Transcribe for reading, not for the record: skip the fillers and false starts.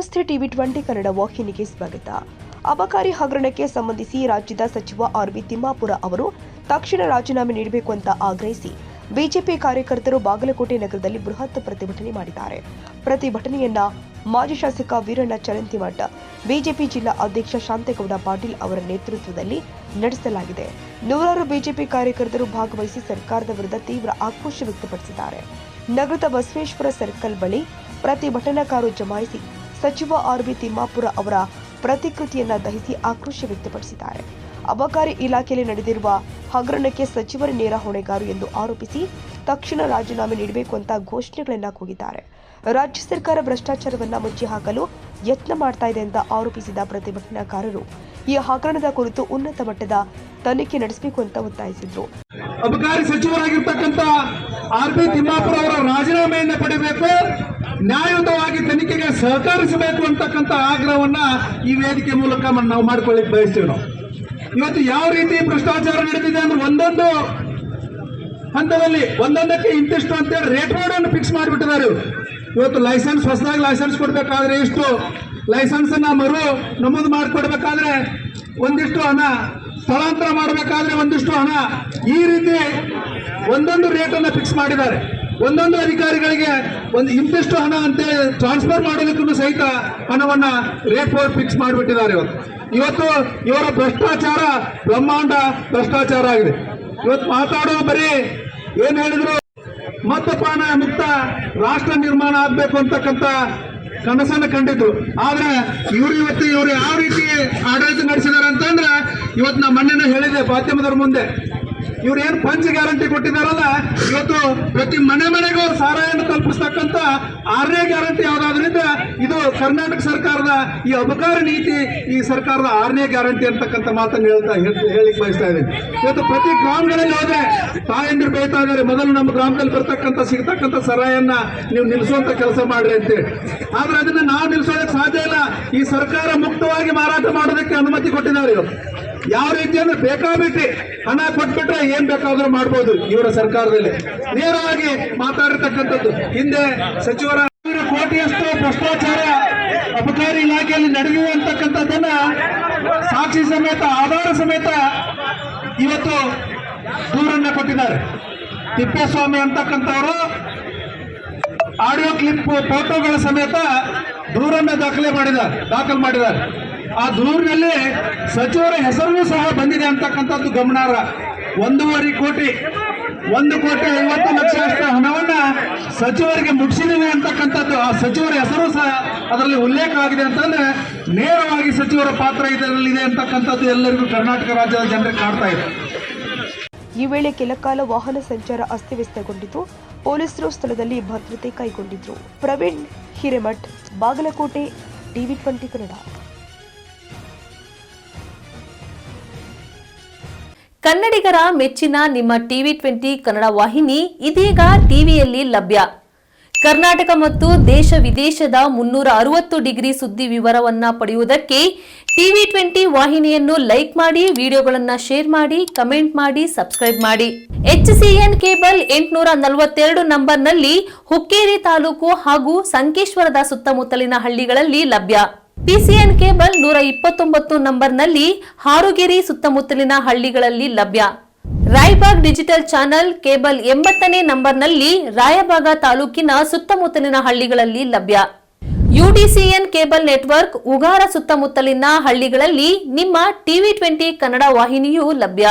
ನಮಸ್ತೆ ಟಿವಿ20 ಕನ್ನಡ ವಾಹಿನಿಗೆ ಸ್ವಾಗತ. ಅಬಕಾರಿ ಹಗರಣಕ್ಕೆ ಸಂಬಂಧಿಸಿ ರಾಜ್ಯದ ಸಚಿವ ಆರ್.ಬಿ. ತಿಮ್ಮಾಪುರ ಅವರು ತಕ್ಷಣ ರಾಜೀನಾಮೆ ನೀಡಬೇಕು ಅಂತ ಆಗ್ರಹಿಸಿ ಬಿಜೆಪಿ ಕಾರ್ಯಕರ್ತರು ಬಾಗಲಕೋಟೆ ನಗರದಲ್ಲಿ ಬೃಹತ್ ಪ್ರತಿಭಟನೆ ಮಾಡಿದ್ದಾರೆ. ಪ್ರತಿಭಟನೆಯನ್ನ ಮಾಜಿ ಶಾಸಕ ವೀರಣ್ಣ ಚರಂತಿಮಠ, ಬಿಜೆಪಿ ಜಿಲ್ಲಾ ಅಧ್ಯಕ್ಷ ಶಾಂತೇಗೌಡ ಪಾಟೀಲ್ ಅವರ ನೇತೃತ್ವದಲ್ಲಿ ನಡೆಸಲಾಗಿದೆ. ನೂರಾರು ಬಿಜೆಪಿ ಕಾರ್ಯಕರ್ತರು ಭಾಗವಹಿಸಿ ಸರ್ಕಾರದ ವಿರುದ್ಧ ತೀವ್ರ ಆಕ್ರೋಶ ವ್ಯಕ್ತಪಡಿಸಿದ್ದಾರೆ. ನಗರದ ಬಸವೇಶ್ವರ ಸರ್ಕಲ್ ಬಳಿ ಪ್ರತಿಭಟನಾಕಾರರು ಜಮಾಯಿಸಿ ಸಚಿವ ಆರ್.ಬಿ. ತಿಮ್ಮಾಪುರ ಅವರ ಪ್ರತಿಕೃತಿಯನ್ನ ದಹಿಸಿ ಆಕ್ರೋಶ ವ್ಯಕ್ತಪಡಿಸಿದ್ದಾರೆ. ಅಬಕಾರಿ ಇಲಾಖೆಯಲ್ಲಿ ನಡೆದಿರುವ ಹಗರಣಕ್ಕೆ ಸಚಿವರ ನೇರ ಹೊಣೆಗಾರು ಎಂದು ಆರೋಪಿಸಿ ತಕ್ಷಣ ರಾಜೀನಾಮೆ ನೀಡಬೇಕು ಅಂತ ಘೋಷಣೆಗಳನ್ನ ಕೂಗಿದ್ದಾರೆ. ರಾಜ್ಯ ಸರ್ಕಾರ ಭ್ರಷ್ಟಾಚಾರವನ್ನ ಮುಚ್ಚಿ ಹಾಕಲು ಯತ್ನ ಮಾಡ್ತಾ ಇದೆ ಅಂತ ಆರೋಪಿಸಿದ ಪ್ರತಿಭಟನಾಕಾರರು ಈ ಹಗರಣದ ಕುರಿತು ಉನ್ನತ ಮಟ್ಟದ ತನಿಖೆ ನಡೆಸಬೇಕು ಅಂತ ಒತ್ತಾಯಿಸಿದ್ರು. ಅಬಕಾರಿ ಸಚಿವರಾಗಿರ್ತಕ್ಕಂಥ ಆರ್.ಬಿ. ತಿಮ್ಮಾಪುರ ಅವರ ರಾಜೀನಾಮೆಯನ್ನು ಪಡೆಯಬೇಕು, ನ್ಯಾಯಯುತವಾಗಿ ತನಿಖೆಗೆ ಸಹಕರಿಸಬೇಕು ಅಂತಕ್ಕಂಥ ಆಗ್ರಹವನ್ನ ಈ ವೇದಿಕೆ ಮೂಲಕ ನಾವು ಮಾಡ್ಕೊಳ್ಳಿಕ್ಕೆ ಬಯಸ್ತೇವೆ. ನಾವು ಇವತ್ತು ಯಾವ ರೀತಿ ಭ್ರಷ್ಟಾಚಾರ ನಡೆದಿದೆ ಅಂದ್ರೆ ಒಂದೊಂದು ಹಂತದಲ್ಲಿ ಒಂದೊಂದಕ್ಕೆ ಇಂತಿಷ್ಟು ಅಂತೇಳಿ ರೇಟ್ ಬೋರ್ಡ್ ಅನ್ನು ಫಿಕ್ಸ್ ಮಾಡಿಬಿಟ್ಟಿದ್ದಾರೆ. ಇವತ್ತು ಲೈಸೆನ್ಸ್ ಹೊಸದಾಗಿ ಲೈಸೆನ್ಸ್ ಕೊಡಬೇಕಾದ್ರೆ ಇಷ್ಟು, ಲೈಸೆನ್ಸ್ ಅನ್ನ ಮರು ನಮೂದು ಮಾಡಿಕೊಡ್ಬೇಕಾದ್ರೆ ಒಂದಿಷ್ಟು ಹಣ, ಸ್ಥಳಾಂತರ ಮಾಡಬೇಕಾದ್ರೆ ಒಂದಿಷ್ಟು ಹಣ, ಈ ರೀತಿ ಒಂದೊಂದು ರೇಟ್ ಅನ್ನ ಫಿಕ್ಸ್ ಮಾಡಿದ್ದಾರೆ. ಒಂದೊಂದು ಅಧಿಕಾರಿಗಳಿಗೆ ಒಂದು ಇಂತಿಷ್ಟು ಹಣ ಅಂತೇಳಿ ಟ್ರಾನ್ಸ್ಫರ್ ಮಾಡೋದಕ್ಕೂ ಸಹಿತ ಹಣವನ್ನ ರೇಟ್ ಬೋರ್ಡ್ ಫಿಕ್ಸ್ ಮಾಡಿಬಿಟ್ಟಿದ್ದಾರೆ. ಇವತ್ತು ಇವರ ಭ್ರಷ್ಟಾಚಾರ ಬ್ರಹ್ಮಾಂಡ ಭ್ರಷ್ಟಾಚಾರ ಆಗಿದೆ. ಇವತ್ತು ಮಾತಾಡೋ ಬರೀ ಏನ್ ಹೇಳಿದ್ರು, ಮದ್ಯಪಾನ ಮುಕ್ತ ರಾಷ್ಟ್ರ ನಿರ್ಮಾಣ ಆಗ್ಬೇಕು ಅಂತಕ್ಕಂಥ ಕನಸನ್ನು ಕಂಡಿದ್ರು. ಆದ್ರೆ ಇವರು ಯಾವ ರೀತಿ ಆಡಳಿತ ನಡೆಸಿದಾರೆ ಅಂತಂದ್ರೆ, ಇವತ್ತು ನಾ ಮೊನ್ನೆ ಹೇಳಿದೆ ಮಾಧ್ಯಮದವ್ರ ಮುಂದೆ, ಇವ್ರು ಏನು ಪಂಚ ಗ್ಯಾರಂಟಿ ಕೊಟ್ಟಿದ್ದಾರಲ್ಲ, ಇವತ್ತು ಪ್ರತಿ ಮನೆಗೂ ಸಾರಾಯನ್ನು ತಲುಪಿಸ್ತಕ್ಕಂಥ 6ನೇ ಗ್ಯಾರಂಟಿ ಯಾವ್ದಾದ್ರಿಂದ ಇದು ಕರ್ನಾಟಕ ಸರ್ಕಾರದ ಈ ಅಬಕಾರಿ ನೀತಿ, ಈ ಸರ್ಕಾರದ 6ನೇ ಗ್ಯಾರಂಟಿ ಅಂತಕ್ಕಂಥ ಮಾತನ್ನು ಹೇಳಿಕ್ ಬಯಸ್ತಾ ಇದ್ದೀನಿ. ಇವತ್ತು ಪ್ರತಿ ಗ್ರಾಮಗಳಲ್ಲಿ ಹೋದ್ರೆ ತಾಯಂದಿರು ಬೈತಾ ಇದ್ದಾರೆ, ಮೊದಲು ನಮ್ಮ ಗ್ರಾಮದಲ್ಲಿ ಸಿಗ್ತಕ್ಕಂಥ ಸರಾಯನ್ನ ನೀವು ನಿಲ್ಲಿಸುವಂತ ಕೆಲಸ ಮಾಡ್ರಿ ಅಂತೇಳಿ. ಆದ್ರೆ ಅದನ್ನ ನಾವು ನಿಲ್ಲಿಸೋದಕ್ಕೆ ಸಾಧ್ಯ ಇಲ್ಲ. ಈ ಸರ್ಕಾರ ಮುಕ್ತವಾಗಿ ಮಾರಾಟ ಮಾಡೋದಕ್ಕೆ ಅನುಮತಿ ಕೊಟ್ಟಿದ್ದಾರೆ. ಯಾವ ರೀತಿ ಅಂದ್ರೆ ಬೇಕಾಬಿಟ್ಟಿ ಹಣ ಕೊಟ್ಬಿಟ್ರೆ ಏನ್ ಬೇಕಾದ್ರೂ ಮಾಡ್ಬೋದು ಇವರ ಸರ್ಕಾರದಲ್ಲಿ. ನೇರವಾಗಿ ಮಾತಾಡಿರ್ತಕ್ಕಂಥದ್ದು, ಹಿಂದೆ ಸಚಿವರ ಕೋಟಿಯಷ್ಟು ಭ್ರಷ್ಟಾಚಾರ ಅಬಕಾರಿ ಇಲಾಖೆಯಲ್ಲಿ ನಡೆದಿದೆ ಅಂತಕ್ಕಂಥದ್ದನ್ನ ಸಾಕ್ಷಿ ಸಮೇತ ಆಧಾರ ಸಮೇತ ಇವತ್ತು ದೂರನ್ನ ಕೊಟ್ಟಿದ್ದಾರೆ. ತಿಪ್ಪೇಸ್ವಾಮಿ ಅಂತಕ್ಕಂಥವರು ಆಡಿಯೋ ಕ್ಲಿಪ್, ಫೋಟೋಗಳ ಸಮೇತ ದೂರನ್ನ ದಾಖಲು ಮಾಡಿದ್ದಾರೆ. ಆ ದೂರಿನಲ್ಲಿ ಸಚಿವರ ಹೆಸರು ಸಹ ಬಂದಿದೆ ಅಂತಕ್ಕಂಥದ್ದು ಗಮನಾರ್ಹ. 1.5 ಕೋಟಿ 1,50,00,000 ಹಣವನ್ನ ಸಚಿವರಿಗೆ ಮುಗಿಸಿದ್ದೀವಿ ಅಂತಕ್ಕಂಥದ್ದು, ಆ ಸಚಿವರ ಹೆಸರು ಸಹ ಅದರಲ್ಲಿ ಉಲ್ಲೇಖ ಆಗಿದೆ ಅಂತಂದ್ರೆ ನೇರವಾಗಿ ಸಚಿವರ ಪಾತ್ರ ಇದರಲ್ಲಿದೆ ಅಂತಕ್ಕಂಥದ್ದು ಎಲ್ಲರಿಗೂ ಕರ್ನಾಟಕ ರಾಜ್ಯದ ಜನರಿಗೆ ಕಾಡ್ತಾ ಇದೆ. ಈ ವೇಳೆ ಕೆಲಕಾಲ ವಾಹನ ಸಂಚಾರ ಅಸ್ತವ್ಯಸ್ತಗೊಂಡಿದ್ದು, ಪೊಲೀಸರು ಸ್ಥಳದಲ್ಲಿ ಭದ್ರತೆ ಕೈಗೊಂಡಿದ್ರು. ಪ್ರವೀಣ್ ಹಿರೇಮಠ್, ಬಾಗಲಕೋಟೆ, ಟಿವಿ20 ಕನ್ನಡ. ಕನ್ನಡಿಗರ ಮೆಚ್ಚಿನ ನಿಮ್ಮ ಟಿವಿ20 ಕನ್ನಡ ವಾಹಿನಿ ಇದೀಗ ಟಿವಿಯಲ್ಲಿ ಲಭ್ಯ. ಕರ್ನಾಟಕ ಮತ್ತು ದೇಶ ವಿದೇಶದ 360 ಡಿಗ್ರಿ ಸುದ್ದಿ ವಿವರವನ್ನ ಪಡೆಯುವುದಕ್ಕೆ ಟಿವಿ20 ವಾಹಿನಿಯನ್ನು ಲೈಕ್ ಮಾಡಿ, ವಿಡಿಯೋಗಳನ್ನು ಶೇರ್ ಮಾಡಿ, ಕಮೆಂಟ್ ಮಾಡಿ, ಸಬ್ಸ್ಕ್ರೈಬ್ ಮಾಡಿ. HCN ಕೇಬಲ್ 842 ನಂಬರ್ನಲ್ಲಿ ಹುಕ್ಕೇರಿ ತಾಲೂಕು ಹಾಗೂ ಸಂಕೇಶ್ವರದ ಸುತ್ತಮುತ್ತಲಿನ ಹಳ್ಳಿಗಳಲ್ಲಿ ಲಭ್ಯ. PCN ಕೇಬಲ್ 129 ನಂಬರ್ನಲ್ಲಿ ಹಾರುಗೆರೆ ಸುತ್ತಮುತ್ತಲಿನ ಹಳ್ಳಿಗಳಲ್ಲಿ ಲಭ್ಯ. ರಾಯಬಾಗ್ ಡಿಜಿಟಲ್ ಚಾನೆಲ್ ಕೇಬಲ್ 80ನೇ ನಂಬರ್ನಲ್ಲಿ ರಾಯಬಾಗ ತಾಲೂಕಿನ ಸುತ್ತಮುತ್ತಲಿನ ಹಳ್ಳಿಗಳಲ್ಲಿ ಲಭ್ಯ. UDCN ಕೇಬಲ್ ನೆಟ್ವರ್ಕ್ ಉಗಾರ ಸುತ್ತಮುತ್ತಲಿನ ಹಳ್ಳಿಗಳಲ್ಲಿ ನಿಮ್ಮ ಟಿವಿ20 ಕನ್ನಡ ವಾಹಿನಿಯೂ ಲಭ್ಯ.